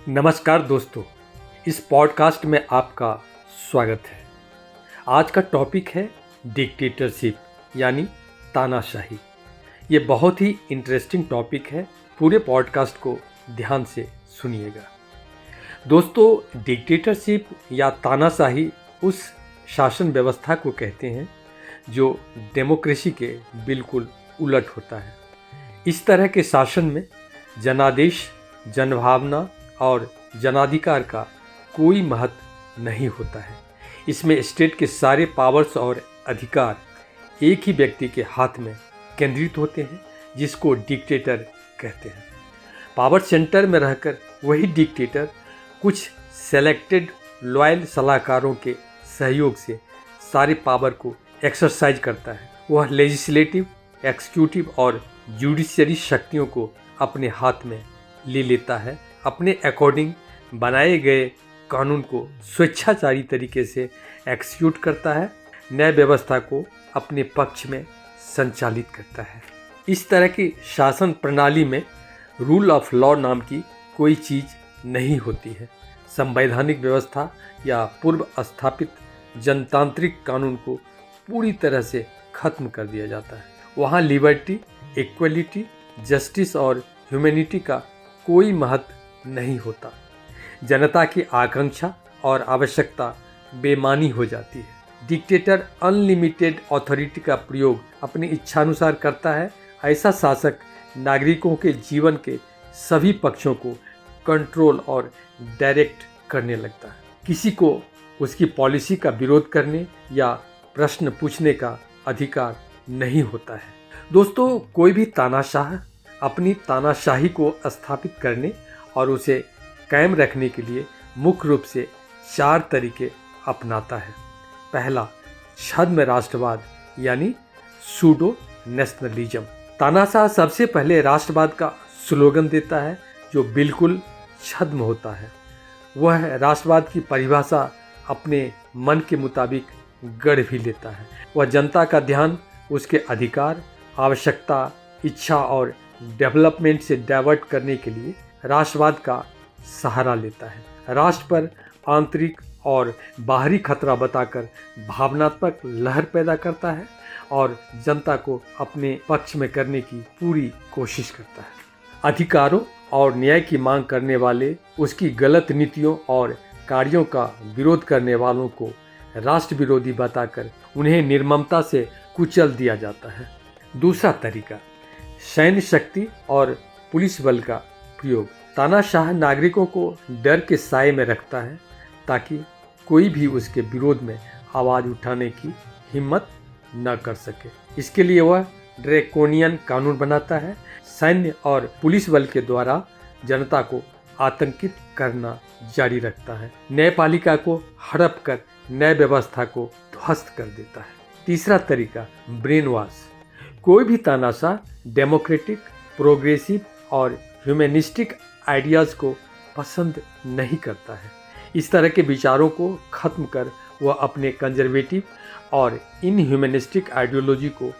नमस्कार दोस्तों, इस पॉडकास्ट में आपका स्वागत है। आज का टॉपिक है डिक्टेटरशिप यानी तानाशाही। ये बहुत ही इंटरेस्टिंग टॉपिक है, पूरे पॉडकास्ट को ध्यान से सुनिएगा। दोस्तों, डिक्टेटरशिप या तानाशाही उस शासन व्यवस्था को कहते हैं जो डेमोक्रेसी के बिल्कुल उलट होता है। इस तरह के शासन में जनादेश, जनभावना और जनाधिकार का कोई महत्व नहीं होता है। इसमें स्टेट के सारे पावर्स और अधिकार एक ही व्यक्ति के हाथ में केंद्रित होते हैं, जिसको डिक्टेटर कहते हैं। पावर सेंटर में रहकर वही डिक्टेटर कुछ सेलेक्टेड लॉयल सलाहकारों के सहयोग से सारे पावर को एक्सरसाइज करता है। वह लेजिस्लेटिव, एक्सिक्यूटिव और जुडिशरी शक्तियों को अपने हाथ में ले लेता है। अपने अकॉर्डिंग बनाए गए कानून को स्वेच्छाचारी तरीके से एक्सिक्यूट करता है, न्याय व्यवस्था को अपने पक्ष में संचालित करता है। इस तरह की शासन प्रणाली में रूल ऑफ लॉ नाम की कोई चीज़ नहीं होती है। संवैधानिक व्यवस्था या पूर्व स्थापित जनतांत्रिक कानून को पूरी तरह से खत्म कर दिया जाता है। वहाँ लिबर्टी, इक्वलिटी, जस्टिस और ह्यूमैनिटी का कोई महत्व नहीं होता। जनता की आकांक्षा और आवश्यकता बेमानी हो जाती है। डिक्टेटर अनलिमिटेड अथॉरिटी का प्रयोग अपनी इच्छानुसार करता है। ऐसा शासक नागरिकों के जीवन के सभी पक्षों को कंट्रोल और डायरेक्ट करने लगता है। किसी को उसकी पॉलिसी का विरोध करने या प्रश्न पूछने का अधिकार नहीं होता है। दोस्तों, कोई भी तानाशाह अपनी तानाशाही को स्थापित करने और उसे कायम रखने के लिए मुख्य रूप से 4 तरीके अपनाता है। पहला, छद्म राष्ट्रवाद यानी सूडो नेशनलिज्म। तानाशाह सबसे पहले राष्ट्रवाद का स्लोगन देता है जो बिल्कुल छद्म होता है। वह राष्ट्रवाद की परिभाषा अपने मन के मुताबिक गढ़ भी लेता है। वह जनता का ध्यान उसके अधिकार, आवश्यकता, इच्छा और डेवलपमेंट से डाइवर्ट करने के लिए राष्ट्रवाद का सहारा लेता है। राष्ट्र पर आंतरिक और बाहरी खतरा बताकर भावनात्मक लहर पैदा करता है और जनता को अपने पक्ष में करने की पूरी कोशिश करता है। अधिकारों और न्याय की मांग करने वाले, उसकी गलत नीतियों और कार्यों का विरोध करने वालों को राष्ट्र विरोधी बताकर उन्हें निर्ममता से कुचल दिया जाता है। दूसरा तरीका, सैन्य शक्ति और पुलिस बल का प्रयोग। तानाशाह नागरिकों को डर के साए में रखता है ताकि कोई भी उसके विरोध में आवाज़ उठाने की हिम्मत न कर सके। इसके लिए वह ड्रैकोनियन कानून बनाता है। सैन्य और पुलिस बल के द्वारा जनता को आतंकित करना जारी रखता है। न्यायपालिका को हड़प कर न्याय व्यवस्था को ध्वस्त कर देता है। तीसरा तरीका, ब्रेन वॉश। कोई भी तानाशाह डेमोक्रेटिक, प्रोग्रेसिव और ह्यूमनिस्टिक आइडियाज़ को पसंद नहीं करता है। इस तरह के विचारों को खत्म कर वह अपने कंजर्वेटिव और इनह्यूमनिस्टिक आइडियोलॉजी को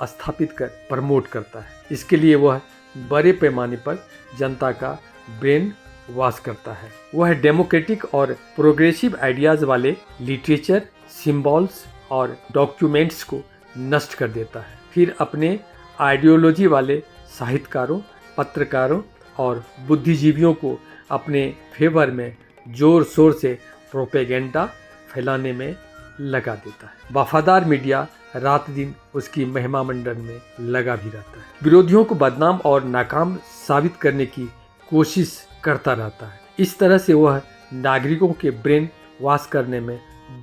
स्थापित कर प्रमोट करता है। इसके लिए वह बड़े पैमाने पर जनता का ब्रेन वॉश करता है। वह डेमोक्रेटिक और प्रोग्रेसिव आइडियाज़ वाले लिटरेचर, सिम्बॉल्स और डॉक्यूमेंट्स को नष्ट कर देता है। फिर अपने आइडियोलॉजी वाले साहित्यकारों, पत्रकारों और बुद्धिजीवियों को अपने फेवर में जोर शोर से प्रोपेगेंडा फैलाने में लगा देता है। वफादार मीडिया रात दिन उसकी महिमा मंडन में लगा भी रहता है। विरोधियों को बदनाम और नाकाम साबित करने की कोशिश करता रहता है। इस तरह से वह नागरिकों के ब्रेन वॉश करने में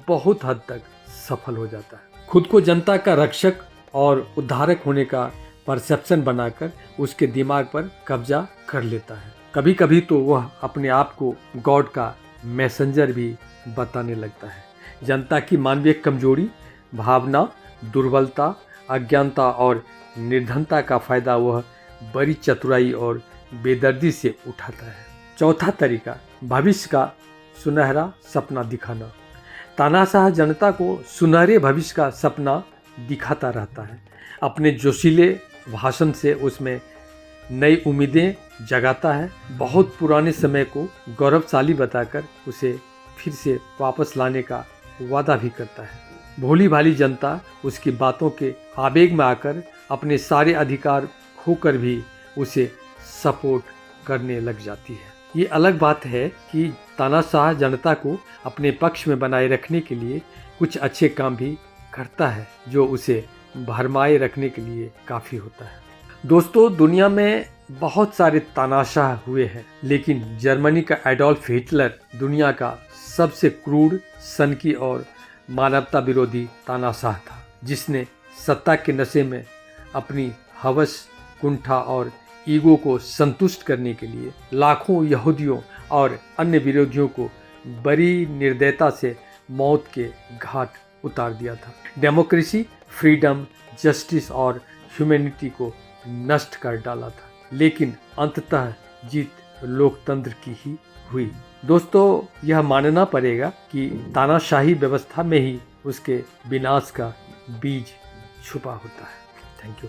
बहुत हद तक सफल हो जाता है। खुद को जनता का रक्षक और उद्धारक होने का परसेप्शन बनाकर उसके दिमाग पर कब्जा कर लेता है। कभी कभी तो वह अपने आप को गॉड का मैसेंजर भी बताने लगता है। जनता की मानवीय कमजोरी, भावना, दुर्बलता, अज्ञानता और निर्धनता का फायदा वह बड़ी चतुराई और बेदर्दी से उठाता है। चौथा तरीका, भविष्य का सुनहरा सपना दिखाना। तानाशाह जनता को सुनहरे भविष्य का सपना दिखाता रहता है। अपने जोशीले भाषण से उसमें नई उम्मीदें जगाता है, बहुत पुराने समय को गौरवशाली बताकर उसे फिर से वापस लाने का वादा भी करता है। भोली भाली जनता उसकी बातों के आवेग में आकर अपने सारे अधिकार खोकर भी उसे सपोर्ट करने लग जाती है। ये अलग बात है कि तानाशाह जनता को अपने पक्ष में बनाए रखने के लिए कुछ अच्छे काम भी करता है, जो उसे भरमाए रखने के लिए काफ़ी होता है। दोस्तों, दुनिया में बहुत सारे तानाशाह हुए हैं, लेकिन जर्मनी का एडोल्फ हिटलर दुनिया का सबसे क्रूर, सनकी और मानवता विरोधी तानाशाह था, जिसने सत्ता के नशे में अपनी हवस, कुंठा और ईगो को संतुष्ट करने के लिए लाखों यहूदियों और अन्य विरोधियों को बड़ी निर्दयता से मौत के घाट उतार दिया था। डेमोक्रेसी, फ्रीडम, जस्टिस और ह्यूमैनिटी को नष्ट कर डाला था, लेकिन अंततः जीत लोकतंत्र की ही हुई। दोस्तों, यह मानना पड़ेगा कि तानाशाही व्यवस्था में ही उसके विनाश का बीज छुपा होता है। Thank you.